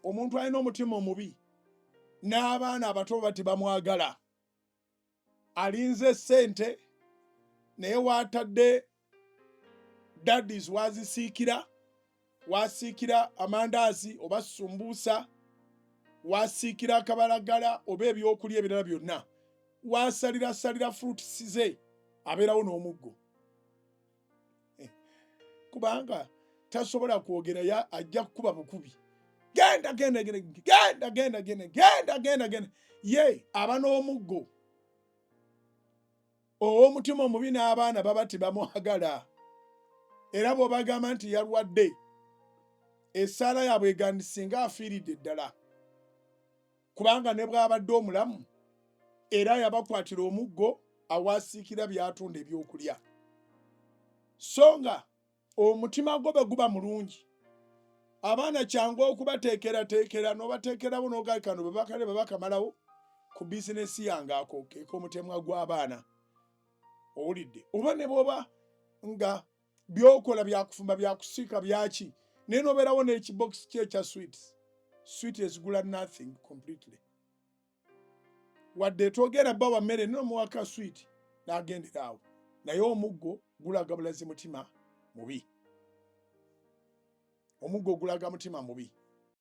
omuntu alina omutima omubi n'abaana abato baba tebamwagala, alinze ssente naye watadde daddies wazisiikira, wasiikira amandaazi oba sumbuusa, wasiikira akabalagala oba ebyokulya ebirala byonna, wasalirasalira fruits ze, abeerawo n'omuggo. Kubanga tasobola kwogera, ajja kukuba bukubi. Genda ye aba n'omuggo. Omutima omubi n'abaana baba tebamwagala, era bw'obagamba nti yalwadde, essaala yaabwe egandisinga afiiridde ddala, kubanga ne bw'abadde omulamu era yabakwatira omuggo awasiikira by'atunda ebyokulya. So nga omutima gwo bwe guba mulungi, abaana kyangu okubateekerateekera n'obateekerawo n'ogakano bwe bakamalawo ku bizinesi yange, ako k'omutemwa gw'abaana. Owulidde? Oba ne bw'oba nga byokola byakufumba byakusiika byaki, naye n'obeerawo n'ekibokisi kye ekya sweets. Sweet ezigula nothing completely. Wadde twogera bba wa mmere n'omuwaka sweet n'agendera awo, naye omuggo gulaga bulazi mutima mubi. Omuggo gulaga mutima mubi.